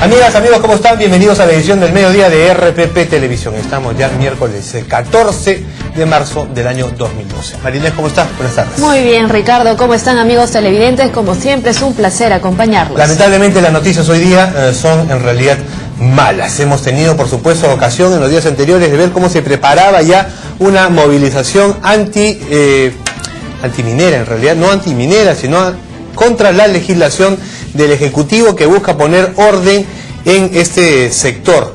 Amigas, amigos, ¿cómo están? Bienvenidos a la edición del mediodía de RPP Televisión. Estamos ya miércoles 14 de marzo del año 2012. Marinés, ¿cómo estás? Buenas tardes. Muy bien, Ricardo. ¿Cómo están, amigos televidentes? Como siempre, es un placer acompañarlos. Lamentablemente las noticias hoy día son en realidad malas. Hemos tenido, por supuesto, ocasión en los días anteriores de ver cómo se preparaba ya una movilización antiminera, en realidad, no antiminera, sino contra la legislación del Ejecutivo que busca poner orden en este sector.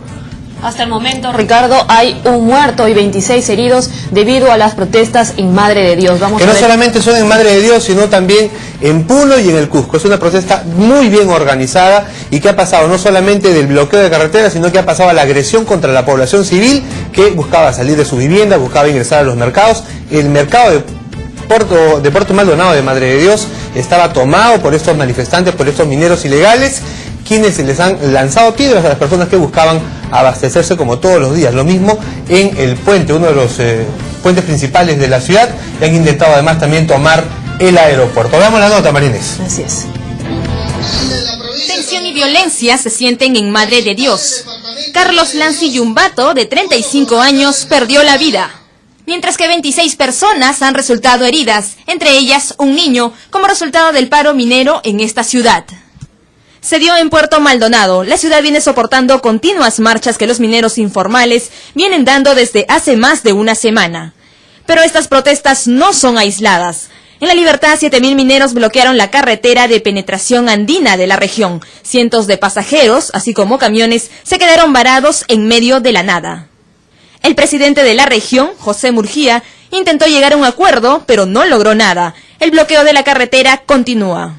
Hasta el momento, Ricardo, hay un muerto y 26 heridos debido a las protestas en Madre de Dios. Que no solamente son en Madre de Dios, sino también en Puno y en el Cusco. Es una protesta muy bien organizada y que ha pasado no solamente del bloqueo de carreteras, sino que ha pasado a la agresión contra la población civil que buscaba salir de su vivienda, buscaba ingresar a los mercados. El mercado de Puerto Maldonado de Madre de Dios estaba tomado por estos manifestantes, por estos mineros ilegales, quienes les han lanzado piedras a las personas que buscaban abastecerse como todos los días. Lo mismo en el puente, uno de los puentes principales de la ciudad, y han intentado además también tomar el aeropuerto. Veamos la nota, Marines. Así es. Tensión y violencia se sienten en Madre de Dios. Carlos Lancy Yumbato, de 35 años, perdió la vida, mientras que 26 personas han resultado heridas, entre ellas un niño, como resultado del paro minero en esta ciudad. Se dio en Puerto Maldonado. La ciudad viene soportando continuas marchas que los mineros informales vienen dando desde hace más de una semana. Pero estas protestas no son aisladas. En La Libertad, 7.000 mineros bloquearon la carretera de penetración andina de la región. Cientos de pasajeros, así como camiones, se quedaron varados en medio de la nada. El presidente de la región, José Murguía, intentó llegar a un acuerdo, pero no logró nada. El bloqueo de la carretera continúa.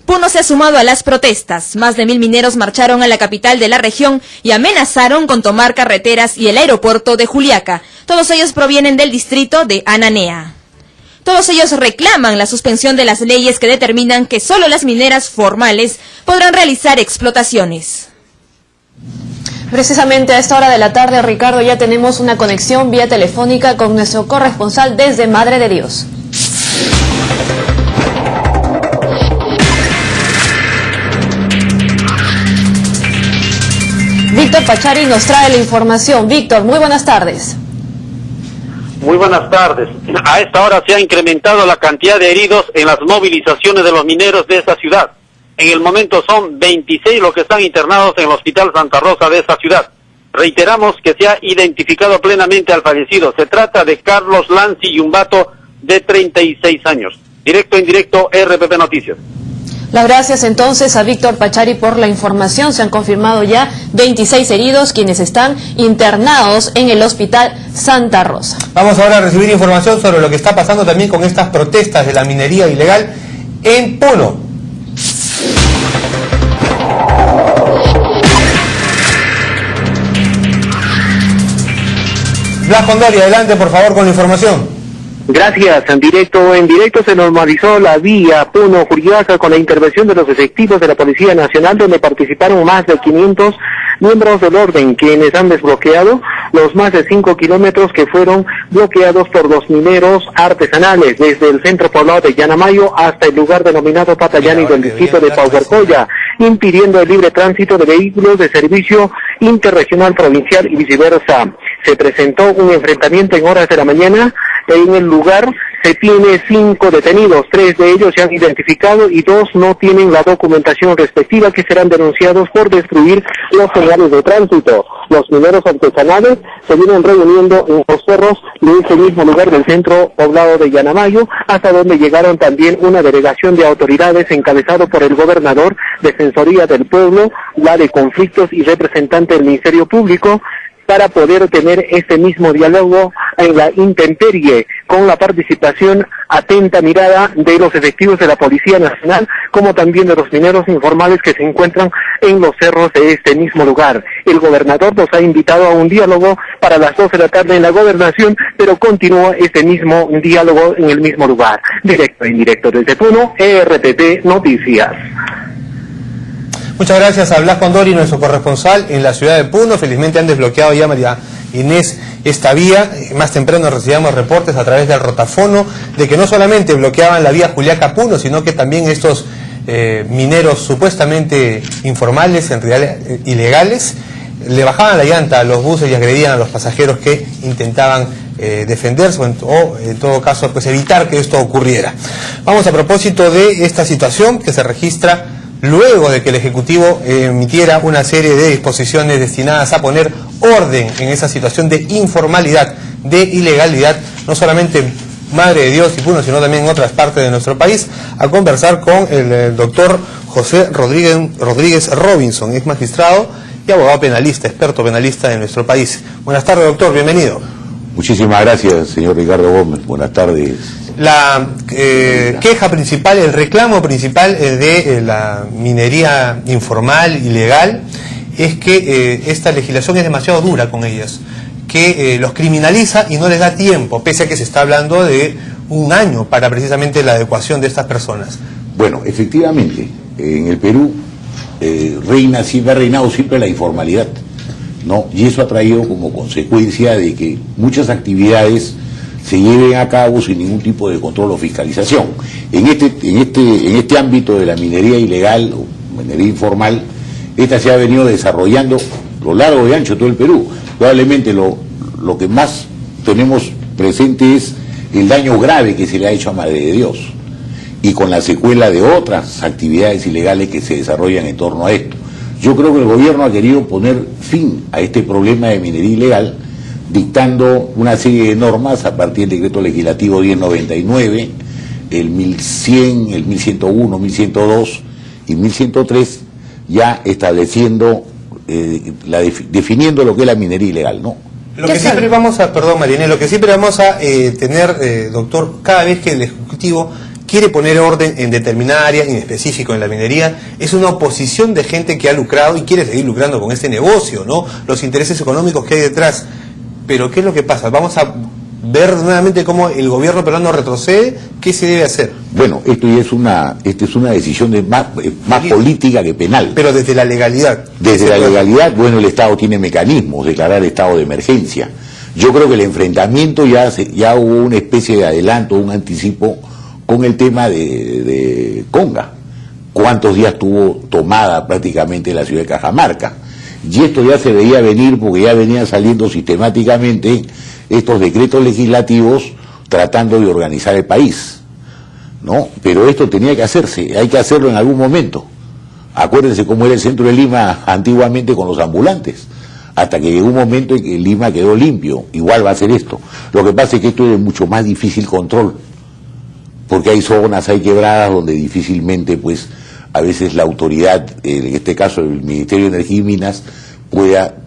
Puno se ha sumado a las protestas. Más de 1.000 mineros marcharon a la capital de la región y amenazaron con tomar carreteras y el aeropuerto de Juliaca. Todos ellos provienen del distrito de Ananea. Todos ellos reclaman la suspensión de las leyes que determinan que solo las mineras formales podrán realizar explotaciones. Precisamente a esta hora de la tarde, Ricardo, ya tenemos una conexión vía telefónica con nuestro corresponsal desde Madre de Dios. Víctor Pachari nos trae la información. Víctor, muy buenas tardes. Muy buenas tardes. A esta hora se ha incrementado la cantidad de heridos en las movilizaciones de los mineros de esta ciudad. En el momento son 26 los que están internados en el Hospital Santa Rosa de esta ciudad. Reiteramos que se ha identificado plenamente al fallecido. Se trata de Carlos Lancy Yumbato, de 36 años. Directo en directo, RPP Noticias. Las gracias entonces a Víctor Pachari por la información. Se han confirmado ya 26 heridos quienes están internados en el Hospital Santa Rosa. Vamos ahora a recibir información sobre lo que está pasando también con estas protestas de la minería ilegal en Puno. Blas Condori, adelante por favor con la información. Gracias. En directo se normalizó la vía Puno-Juliaca con la intervención de los efectivos de la Policía Nacional, donde participaron más de 500 miembros del orden, quienes han desbloqueado los más de 5 kilómetros que fueron bloqueados por los mineros artesanales, desde el centro poblado de Yanamayo hasta el lugar denominado Patayani del distrito de Paucarcoya, impidiendo el libre tránsito de vehículos de servicio interregional, provincial y viceversa. Se presentó un enfrentamiento en horas de la mañana. En el lugar se tiene 5 detenidos, 3 de ellos se han identificado y 2 no tienen la documentación respectiva, que serán denunciados por destruir los señales de tránsito. Los mineros artesanales se vienen reuniendo en los cerros de ese mismo lugar del centro poblado de Yanamayo, hasta donde llegaron también una delegación de autoridades encabezado por el gobernador, Defensoría del Pueblo, la de Conflictos y representante del Ministerio Público, para poder tener este mismo diálogo en la intemperie, con la participación atenta mirada de los efectivos de la Policía Nacional, como también de los mineros informales que se encuentran en los cerros de este mismo lugar. El gobernador nos ha invitado a un diálogo para las 12 de la tarde en la gobernación, pero continúa este mismo diálogo en el mismo lugar. Directo e indirecto desde Puno, RPP Noticias. Muchas gracias a Blas Condori, nuestro corresponsal en la ciudad de Puno. Felizmente han desbloqueado ya, María Inés, esta vía. Más temprano recibíamos reportes a través del rotafono de que no solamente bloqueaban la vía Juliaca-Puno, sino que también estos mineros supuestamente informales, en realidad ilegales, le bajaban la llanta a los buses y agredían a los pasajeros que intentaban defenderse o en todo caso pues evitar que esto ocurriera. Vamos a propósito de esta situación que se registra luego de que el Ejecutivo emitiera una serie de disposiciones destinadas a poner orden en esa situación de informalidad, de ilegalidad, no solamente en Madre de Dios y Puno, sino también en otras partes de nuestro país, a conversar con el doctor José Rodríguez Robinson, ex magistrado y abogado penalista, experto penalista de nuestro país. Buenas tardes, doctor, bienvenido. Muchísimas gracias, señor Ricardo Gómez. Buenas tardes. La queja principal, el reclamo principal de la minería informal, ilegal, es que esta legislación es demasiado dura con ellas, que los criminaliza y no les da tiempo, pese a que se está hablando de un año para precisamente la adecuación de estas personas. Bueno, efectivamente, en el Perú ha reinado siempre la informalidad, ¿no? Y eso ha traído como consecuencia de que muchas actividades se lleven a cabo sin ningún tipo de control o fiscalización. En este ámbito de la minería ilegal o minería informal, esta se ha venido desarrollando a lo largo y ancho de todo el Perú. Probablemente lo que más tenemos presente es el daño grave que se le ha hecho a Madre de Dios, y con la secuela de otras actividades ilegales que se desarrollan en torno a esto. Yo creo que el gobierno ha querido poner fin a este problema de minería ilegal, dictando una serie de normas a partir del decreto legislativo 1099, el 1100, el 1101, 1102 y 1103, ya estableciendo, definiendo lo que es la minería ilegal, ¿no? Lo que siempre vamos a, perdón Mariné, lo que siempre vamos a tener, doctor, cada vez que el Ejecutivo quiere poner orden en determinada área, en específico en la minería, es una oposición de gente que ha lucrado y quiere seguir lucrando con este negocio, ¿no? Los intereses económicos que hay detrás. Pero ¿qué es lo que pasa? Vamos a ver nuevamente cómo el gobierno peruano retrocede. ¿Qué se debe hacer? Bueno, esto ya es una decisión más política que penal. Pero desde la legalidad. Desde la legalidad, bueno, el Estado tiene mecanismos, declarar estado de emergencia. Yo creo que el enfrentamiento ya hubo una especie de adelanto, un anticipo con el tema de Conga. ¿Cuántos días tuvo tomada prácticamente la ciudad de Cajamarca? Y esto ya se veía venir porque ya venían saliendo sistemáticamente estos decretos legislativos tratando de organizar el país, ¿no? Pero esto tenía que hacerse, hay que hacerlo en algún momento. Acuérdense cómo era el centro de Lima antiguamente con los ambulantes, hasta que llegó un momento en que Lima quedó limpio. Igual va a ser esto. Lo que pasa es que esto es de mucho más difícil control, porque hay zonas, hay quebradas donde difícilmente, pues, a veces la autoridad, en este caso el Ministerio de Energía y Minas,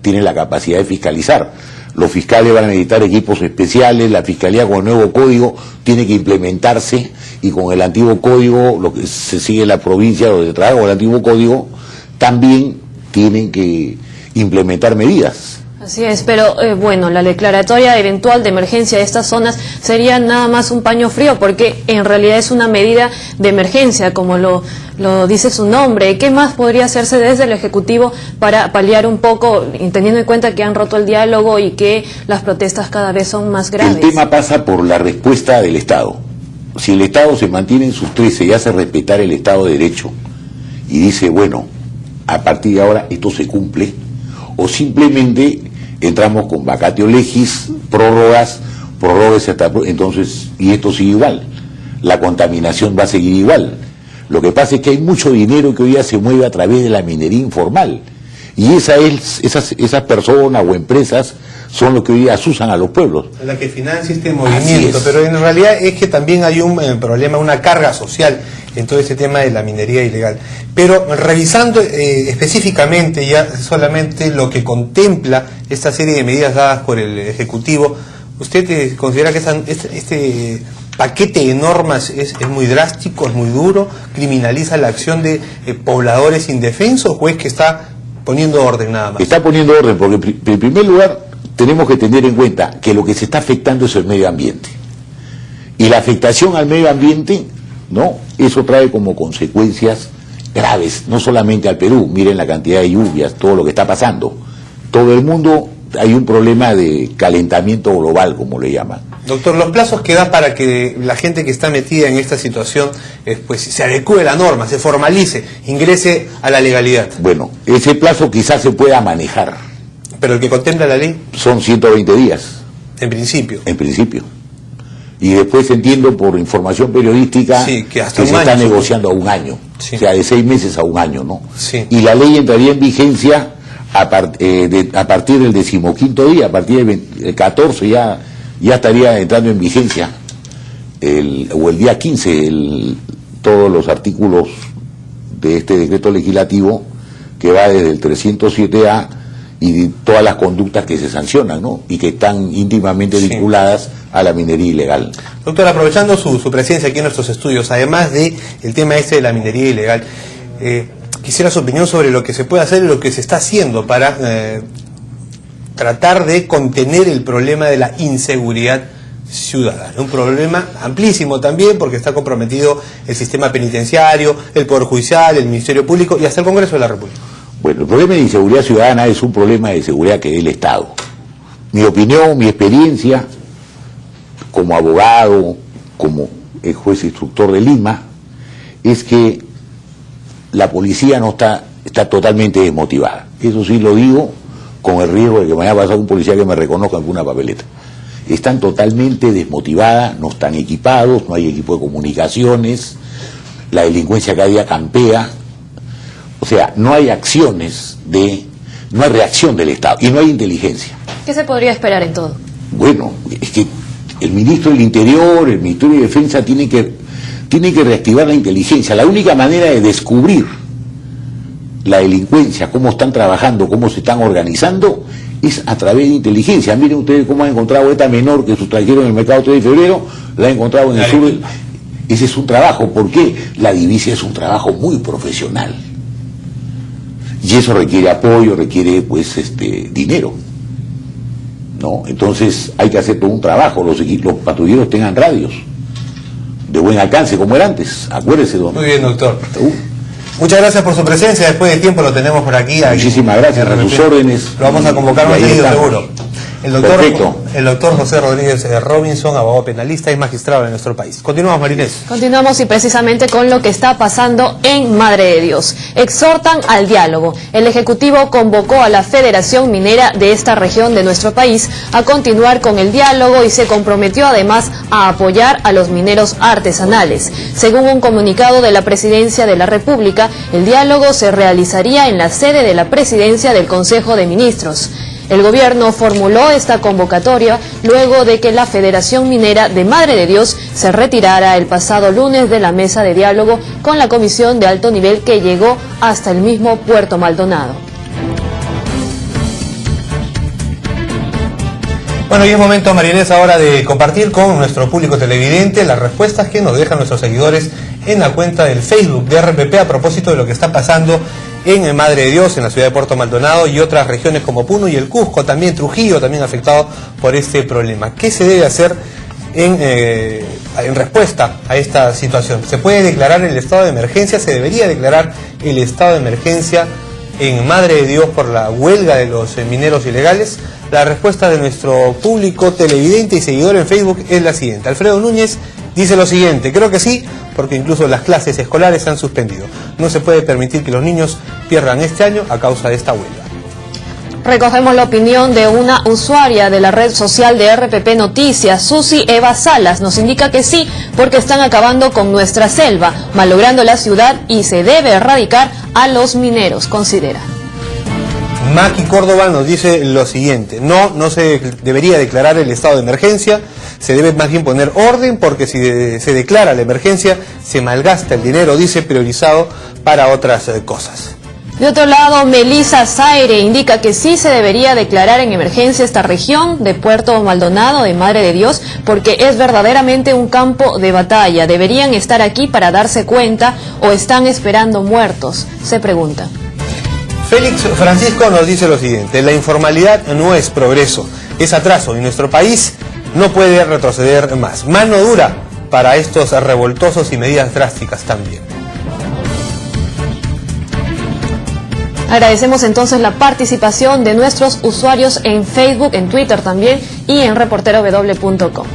tiene la capacidad de fiscalizar. Los fiscales van a necesitar equipos especiales, la Fiscalía con el nuevo código tiene que implementarse, y con el antiguo código, lo que se sigue en la provincia donde se trabaja con el antiguo código, también tienen que implementar medidas. Así es, pero bueno, la declaratoria eventual de emergencia de estas zonas sería nada más un paño frío, porque en realidad es una medida de emergencia, como lo dice su nombre. ¿Qué más podría hacerse desde el Ejecutivo para paliar un poco, teniendo en cuenta que han roto el diálogo y que las protestas cada vez son más graves? El tema pasa por la respuesta del Estado. Si el Estado se mantiene en sus 13 y hace respetar el Estado de Derecho y dice, bueno, a partir de ahora esto se cumple, o simplemente entramos con vacatio legis, prórrogas hasta entonces, y esto sigue igual, la contaminación va a seguir igual. Lo que pasa es que hay mucho dinero que hoy día se mueve a través de la minería informal, y esas personas o empresas son los que hoy día asusan a los pueblos. La que financia este movimiento, pero en realidad es que también hay un problema, una carga social en todo este tema de la minería ilegal. Pero revisando específicamente ya solamente lo que contempla esta serie de medidas dadas por el Ejecutivo, ¿usted considera que este paquete de normas es muy drástico, es muy duro, criminaliza la acción de pobladores indefensos, o es que está poniendo orden nada más? Está poniendo orden porque, en primer lugar, tenemos que tener en cuenta que lo que se está afectando es el medio ambiente. Y la afectación al medio ambiente, ¿no? Eso trae como consecuencias graves, no solamente al Perú. Miren la cantidad de lluvias, todo lo que está pasando. Todo el mundo hay un problema de calentamiento global, como le llaman. Doctor, los plazos que da para que la gente que está metida en esta situación pues se adecue a la norma, se formalice, ingrese a la legalidad. Bueno, ese plazo quizás se pueda manejar. Pero el que contempla la ley, son 120 días. en principio. En principio. Y después entiendo por información periodística Sí, que hasta que un se está año, negociando a un año. Sí. O sea, de 6 meses a un año, ¿no? Sí. Y la ley entraría en vigencia a partir del 15º día, a partir del 14 ya estaría entrando en vigencia o el día 15 todos los artículos de este decreto legislativo que va desde el 307A y todas las conductas que se sancionan, ¿no? Y que están íntimamente Sí. vinculadas a la minería ilegal. Doctor, aprovechando su presencia aquí en nuestros estudios, además de el tema de la minería ilegal, quisiera su opinión sobre lo que se puede hacer y lo que se está haciendo para tratar de contener el problema de la inseguridad ciudadana. Un problema amplísimo también porque está comprometido el sistema penitenciario, el Poder Judicial, el Ministerio Público y hasta el Congreso de la República. Bueno, el problema de inseguridad ciudadana es un problema de seguridad que es el Estado. Mi opinión, mi experiencia como abogado, como el juez instructor de Lima, es que la policía no está totalmente desmotivada. Eso sí lo digo con el riesgo de que me haya pasado un policía que me reconozca en una papeleta. Están totalmente desmotivadas, no están equipados, no hay equipo de comunicaciones, la delincuencia cada día campea. O sea, no hay no hay reacción del Estado y no hay inteligencia. ¿Qué se podría esperar en todo? Bueno, es que el ministro del Interior, el Ministerio de Defensa tiene que reactivar la inteligencia. La única manera de descubrir la delincuencia, cómo están trabajando, cómo se están organizando, es a través de inteligencia. Miren ustedes cómo han encontrado esta menor que sustrajeron en el mercado 3 de febrero, la han encontrado en el sur. Ese es un trabajo. ¿Por qué? La divisa es un trabajo muy profesional. Y eso requiere apoyo, requiere dinero, ¿no? Entonces hay que hacer todo un trabajo. Los patrulleros tengan radios de buen alcance como era antes, acuérdese, don. Muy bien, doctor. Muchas gracias por su presencia, después de tiempo lo tenemos por aquí. Muchísimas gracias, a sus órdenes. Lo vamos a convocar más seguido, seguro. Perfecto. El doctor José Rodríguez Robinson, abogado penalista y magistrado de nuestro país. Continuamos, Marinés. Continuamos y precisamente con lo que está pasando en Madre de Dios. Exhortan al diálogo. El Ejecutivo convocó a la Federación Minera de esta región de nuestro país a continuar con el diálogo y se comprometió además a apoyar a los mineros artesanales. Según un comunicado de la Presidencia de la República, el diálogo se realizaría en la sede de la Presidencia del Consejo de Ministros. El gobierno formuló esta convocatoria luego de que la Federación Minera de Madre de Dios se retirara el pasado lunes de la mesa de diálogo con la comisión de alto nivel que llegó hasta el mismo Puerto Maldonado. Bueno, y es momento, Marinés, ahora de compartir con nuestro público televidente las respuestas que nos dejan nuestros seguidores en la cuenta del Facebook de RPP a propósito de lo que está pasando en Madre de Dios, en la ciudad de Puerto Maldonado y otras regiones como Puno y el Cusco, también Trujillo, también afectado por este problema. ¿Qué se debe hacer en respuesta a esta situación? ¿Se puede declarar el estado de emergencia? ¿Se debería declarar el estado de emergencia en Madre de Dios por la huelga de los mineros ilegales? La respuesta de nuestro público televidente y seguidor en Facebook es la siguiente. Alfredo Núñez dice lo siguiente: creo que sí, porque incluso las clases escolares se han suspendido. No se puede permitir que los niños pierdan este año a causa de esta huelga. Recogemos la opinión de una usuaria de la red social de RPP Noticias, Susi Eva Salas. Nos indica que sí, porque están acabando con nuestra selva, malogrando la ciudad y se debe erradicar a los mineros, considera. Maki Córdoba nos dice lo siguiente: no se debería declarar el estado de emergencia, se debe más bien poner orden, porque si se declara la emergencia se malgasta el dinero, dice, priorizado para otras cosas. De otro lado, Melissa Zaire indica que sí se debería declarar en emergencia esta región de Puerto Maldonado, de Madre de Dios, porque es verdaderamente un campo de batalla. ¿Deberían estar aquí para darse cuenta o están esperando muertos?, se pregunta. Félix Francisco nos dice lo siguiente: la informalidad no es progreso, es atraso, y nuestro país no puede retroceder más. Mano dura para estos revoltosos y medidas drásticas también. Agradecemos entonces la participación de nuestros usuarios en Facebook, en Twitter también y en reporterow.com.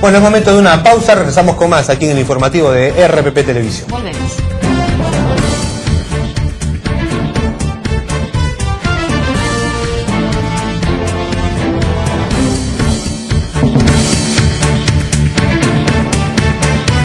Bueno, es momento de una pausa, regresamos con más aquí en el informativo de RPP Televisión. Volvemos.